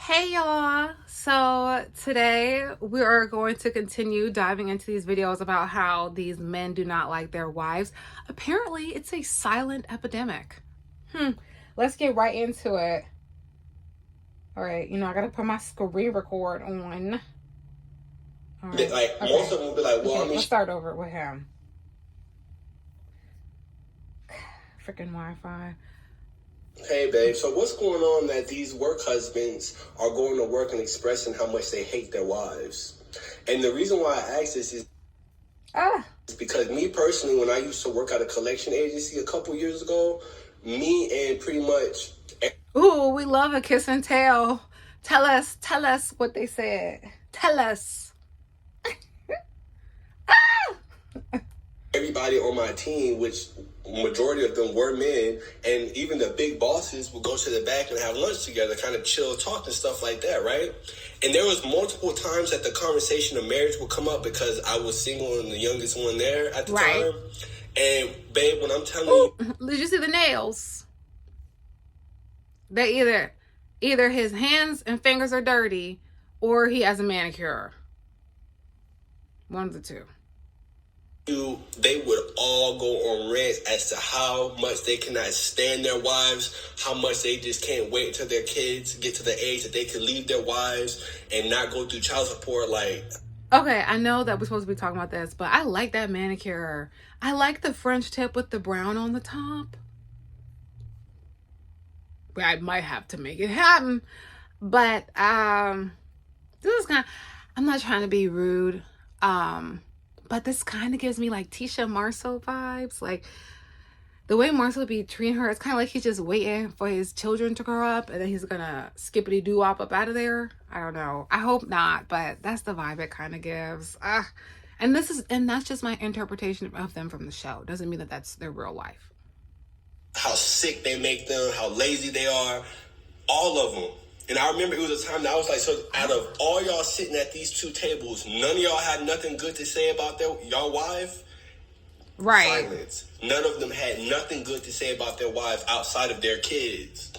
Hey y'all! So today we are going to continue diving into these videos about how these men do not like their wives. Apparently it's a silent epidemic. Let's get right into it. Alright, I gotta put my screen record on. Right. Like okay. Most of them will be like, well, let's start over with him. Freaking Wi-Fi. Hey babe, so what's going on that these work husbands are going to work and expressing how much they hate their wives? And the reason why I ask this is because me personally, when I used to work at a collection agency a couple years ago, me and pretty much... Ooh, we love a kiss and tell. Tell us what they said. Tell us. Everybody on my team, which majority of them were men, and even the big bosses would go to the back and have lunch together, kind of chill, talk and stuff like that, right? And there was multiple times that the conversation of marriage would come up because I was single and the youngest one there at the time. And babe, when I'm telling you... Did you see the nails? They either his hands and fingers are dirty or he has a manicure. One of the two. They would all go on rants as to how much they cannot stand their wives, how much they just can't wait until their kids get to the age that they can leave their wives and not go through child support. Okay, I know that we're supposed to be talking about this, but I like that manicure. I like the French tip with the brown on the top. But I might have to make it happen. But this is kind of, I'm not trying to be rude. But this kind of gives me like Tisha Marceau vibes. Like the way Marceau be treating her, it's kind of like he's just waiting for his children to grow up and then he's gonna skippity-doo-wop up out of there. I don't know. I hope not, but that's the vibe it kind of gives. And that's just my interpretation of them from the show. Doesn't mean that that's their real life. How sick they make them, how lazy they are, all of them. And I remember it was a time that I was like, so out of all y'all sitting at these two tables, none of y'all had nothing good to say about y'all wife? Right. Silence. None of them had nothing good to say about their wives outside of their kids.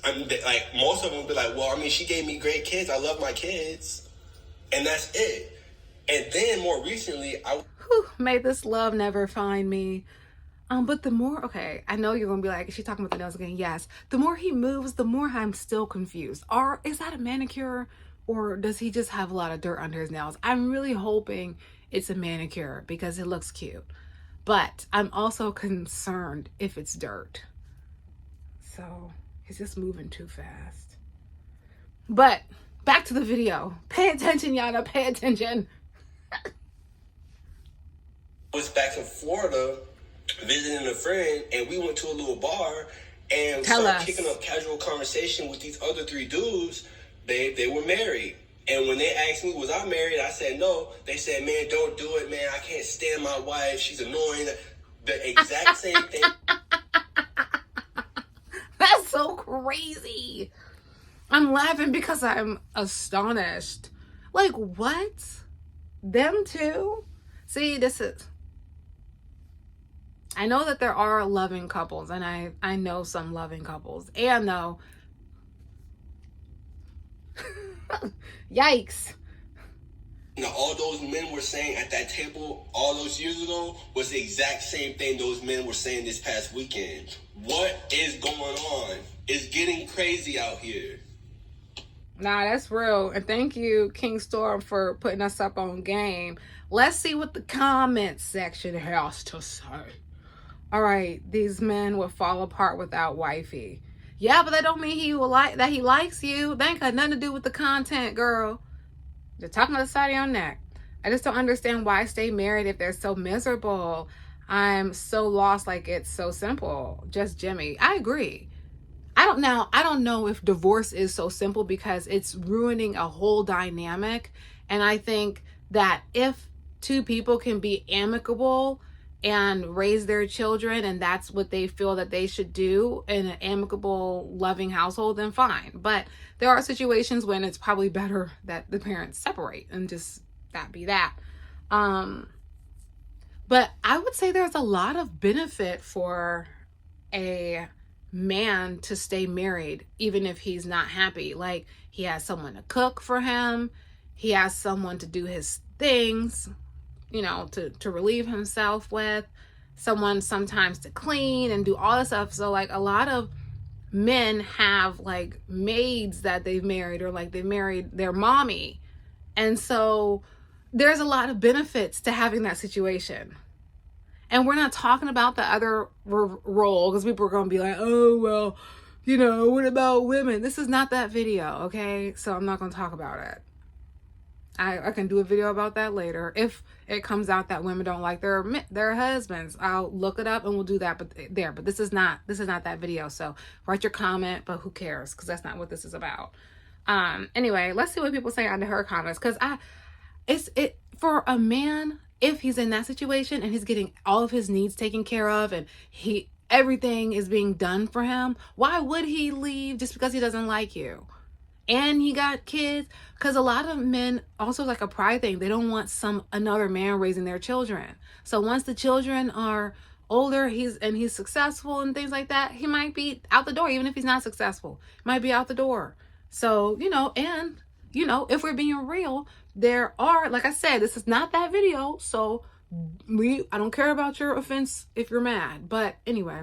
I mean, like, most of them would be like, well, I mean, she gave me great kids. I love my kids. And that's it. And then more recently, may this love never find me. But the more, okay, I know you're going to be like, is she talking about the nails again? Yes. The more he moves, the more I'm still confused. Is that a manicure or does he just have a lot of dirt under his nails? I'm really hoping it's a manicure because it looks cute. But I'm also concerned if it's dirt. So he's just moving too fast. But back to the video. Pay attention, Yana. Pay attention. I was back in Florida visiting a friend, and we went to a little bar and started kicking up casual conversation with these other three dudes. They were married. And when they asked me, was I married? I said no. They said, man, don't do it, man. I can't stand my wife. She's annoying. The exact same thing. That's so crazy. I'm laughing because I'm astonished. Like, what? Them too? See, I know that there are loving couples, and I know some loving couples. And though, yikes. Now, all those men were saying at that table all those years ago was the exact same thing those men were saying this past weekend. What is going on? It's getting crazy out here. Nah, that's real. And thank you, King Storm, for putting us up on game. Let's see what the comment section has to say. All right, these men will fall apart without wifey. Yeah, but that don't mean he likes you. That ain't got nothing to do with the content, girl. They're talking about the side of your neck. I just don't understand why stay married if they're so miserable. I'm so lost, like it's so simple. Just Jimmy. I agree. I don't know if divorce is so simple because it's ruining a whole dynamic. And I think that if two people can be amicable and raise their children, and that's what they feel that they should do in an amicable, loving household, then fine. But there are situations when it's probably better that the parents separate and just that be that. But I would say there's a lot of benefit for a man to stay married, even if he's not happy. Like, he has someone to cook for him. He has someone to do his things, you know, to relieve himself with. Someone sometimes to clean and do all this stuff. So like a lot of men have like maids that they've married, or like they married their mommy. And so there's a lot of benefits to having that situation. And we're not talking about the other role, because people are going to be like, oh, well, you know, what about women? This is not that video, okay? So I'm not going to talk about it. I can do a video about that later. If it comes out that women don't like their husbands, I'll look it up and we'll do that. But this is not that video. So write your comment, but who cares? Because that's not what this is about. Anyway, let's see what people say under her comments. Because for a man, if he's in that situation and he's getting all of his needs taken care of and everything is being done for him, why would he leave just because he doesn't like you? And he got kids, because a lot of men also, like a pride thing, they don't want another man raising their children. So once the children are older, he's successful and things like that, he might be out the door. Even if he's not successful, he might be out the door. So, if we're being real, there are, like I said, this is not that video, so I don't care about your offense if you're mad. But anyway,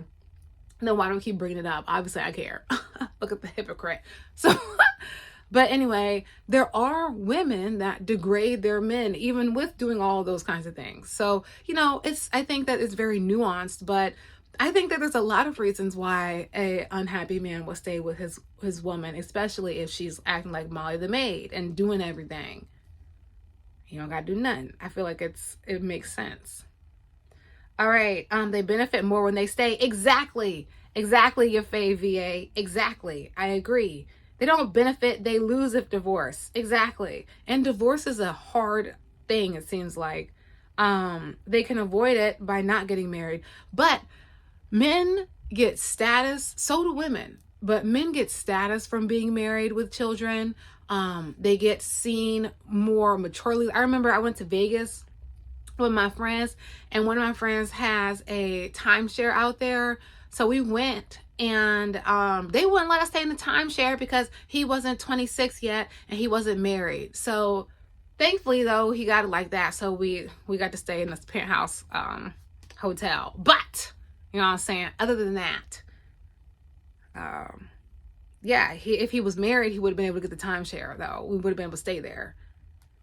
then why don't I keep bringing it up? Obviously I care. Look at the hypocrite. So but anyway, there are women that degrade their men, even with doing all those kinds of things. So, I think that it's very nuanced, but I think that there's a lot of reasons why a unhappy man will stay with his woman, especially if she's acting like Molly the maid and doing everything. You don't gotta do nothing. I feel like it makes sense. All right. They benefit more when they stay. Exactly, your fave VA. Exactly. I agree. They don't benefit, they lose if divorce. Exactly. And divorce is a hard thing, it seems like. They can avoid it by not getting married. But men get status, so do women. But men get status from being married with children. They get seen more maturely. I remember I went to Vegas with my friends, and one of my friends has a timeshare out there. So we went, and they wouldn't let us stay in the timeshare because he wasn't 26 yet and he wasn't married. So thankfully, though, he got it like that. So we got to stay in this penthouse hotel. But, you know what I'm saying? Other than that, if he was married, he would have been able to get the timeshare, though. We would have been able to stay there.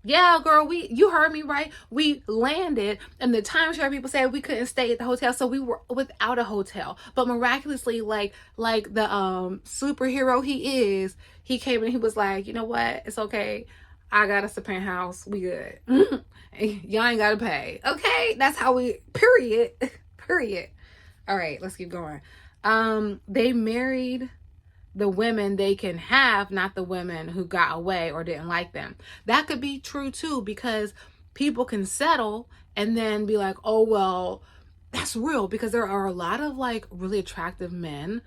Yeah, girl, you heard me right. We landed, and the timeshare people said we couldn't stay at the hotel, so we were without a hotel. But miraculously, like the superhero he is, he came and he was like, you know what? It's okay. I got us a penthouse. We good. Y'all ain't gotta pay. Okay, that's how we. Period. All right, let's keep going. They married the women they can have, not the women who got away or didn't like them. That could be true too, because people can settle and then be like, oh, well, that's real, because there are a lot of like really attractive men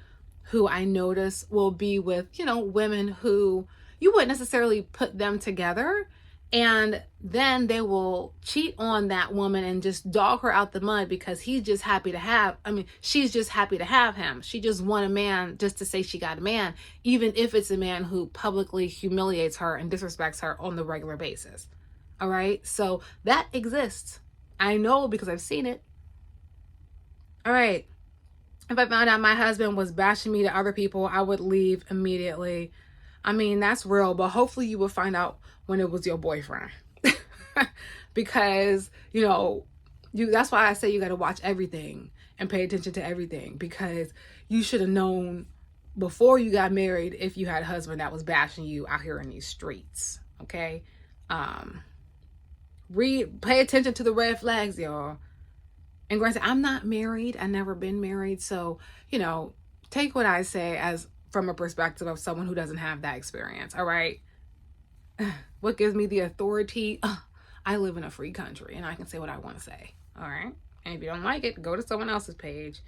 who I notice will be with, women who you wouldn't necessarily put them together. And then they will cheat on that woman and just dog her out the mud because she's just happy to have him. She just want a man just to say she got a man, even if it's a man who publicly humiliates her and disrespects her on the regular basis. All right. So that exists. I know because I've seen it. All right. If I found out my husband was bashing me to other people, I would leave immediately. I mean, that's real, but hopefully you will find out when it was your boyfriend. Because, that's why I say you got to watch everything and pay attention to everything, because you should have known before you got married if you had a husband that was bashing you out here in these streets. Okay? Pay attention to the red flags, y'all. And granted, I'm not married. I've never been married. So, take what I say as from a perspective of someone who doesn't have that experience. All right. What gives me the authority? I live in a free country and I can say what I want to say. All right. And if you don't like it, go to someone else's page.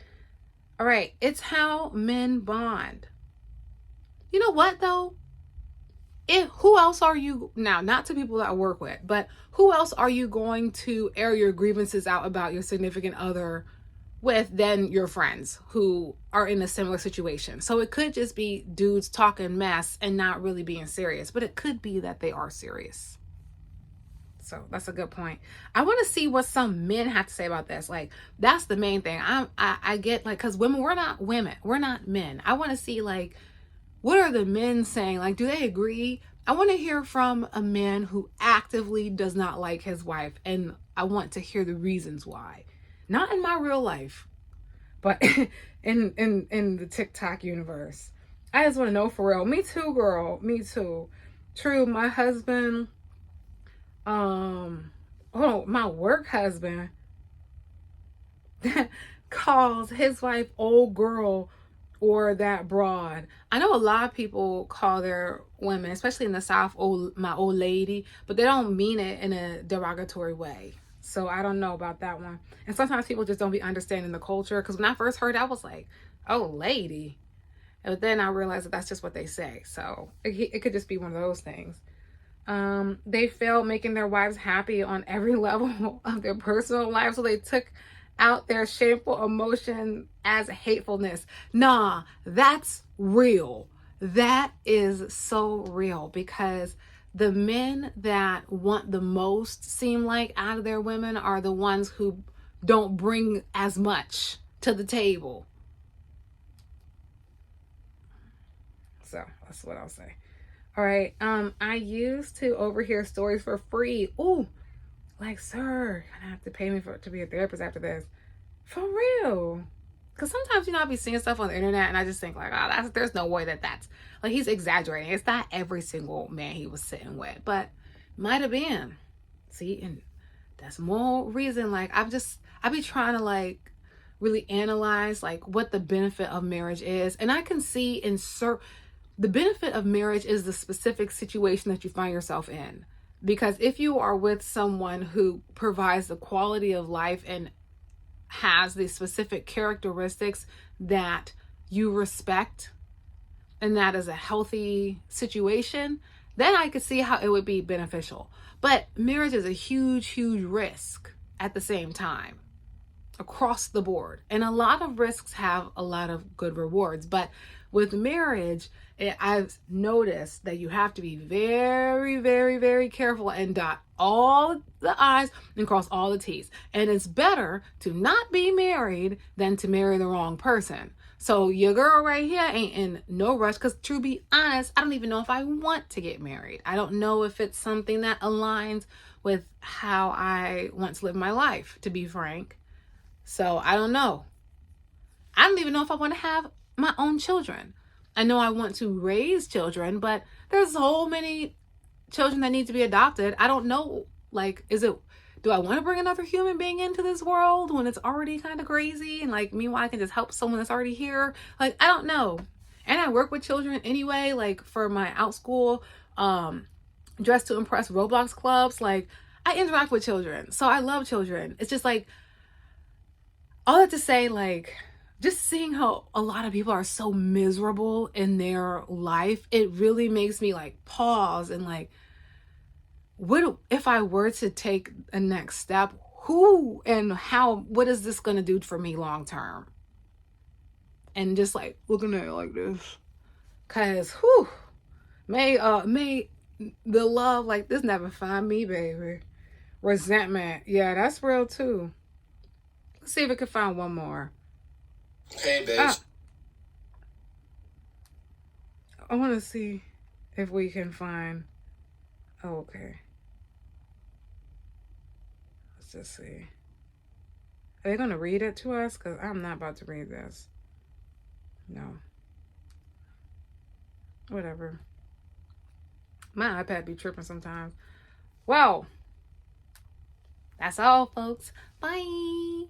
All right. It's how men bond. You know what though? Who else are you now? Not to people that I work with, but who else are you going to air your grievances out about your significant other with than your friends who are in a similar situation. So it could just be dudes talking mess and not really being serious, but it could be that they are serious. So that's a good point. I want to see what some men have to say about this. Like, that's the main thing. I get, like, because we're not men. I want to see, like, what are the men saying? Like, do they agree? I want to hear from a man who actively does not like his wife, and I want to hear the reasons why. Not in my real life, but in the TikTok universe. I just want to know for real. Me too, girl. Me too. True, my husband, my work husband calls his wife old girl or that broad. I know a lot of people call their women, especially in the South, my old lady, but they don't mean it in a derogatory way. So I don't know about that one. And sometimes people just don't be understanding the culture. Because when I first heard it, I was like, oh, lady. But then I realized that that's just what they say. So it could just be one of those things. They failed making their wives happy on every level of their personal life. So they took out their shameful emotion as hatefulness. Nah, that's real. That is so real, because the men that want the most, seem like, out of their women are the ones who don't bring as much to the table. So that's what I'll say. All right. I used to overhear stories for free. Ooh, like, sir, you're gonna have to pay me to be a therapist after this. For real. Because sometimes, I'll be seeing stuff on the internet and I just think, like, oh, there's no way that's, like, he's exaggerating. It's not every single man he was sitting with, but might have been. See, and that's more reason, like, I be trying to, like, really analyze, like, what the benefit of marriage is. And I can see the benefit of marriage is the specific situation that you find yourself in. Because if you are with someone who provides the quality of life and has the specific characteristics that you respect, and that is a healthy situation, then I could see how it would be beneficial. But marriage is a huge, huge risk at the same time, across the board. And a lot of risks have a lot of good rewards. But with marriage, I've noticed that you have to be very, very, very careful and dot all the I's and cross all the T's. And it's better to not be married than to marry the wrong person. So your girl right here ain't in no rush, because to be honest, I don't even know if I want to get married. I don't know if it's something that aligns with how I want to live my life, to be frank. So I don't know. I don't even know if I want to have my own children. I know I want to raise children, but there's so many children that need to be adopted. I don't know, like, do I want to bring another human being into this world when it's already kind of crazy? And, like, meanwhile, I can just help someone that's already here. Like, I don't know. And I work with children anyway, like, for my Outschool, Dress to Impress Roblox clubs. Like, I interact with children. So I love children. It's just, like, all that to say, like, just seeing how a lot of people are so miserable in their life, it really makes me, like, pause and, like, what if I were to take a next step? Who and how, what is this going to do for me long term? And just, like, looking at it like this. Because, may the love like this never find me, baby. Resentment. Yeah, that's real, too. Let's see if we can find one more. Hey, babe. I want to see if we can find... Oh, okay. Let's just see. Are they going to read it to us? Because I'm not about to read this. No. Whatever. My iPad be tripping sometimes. Well, that's all, folks. Bye.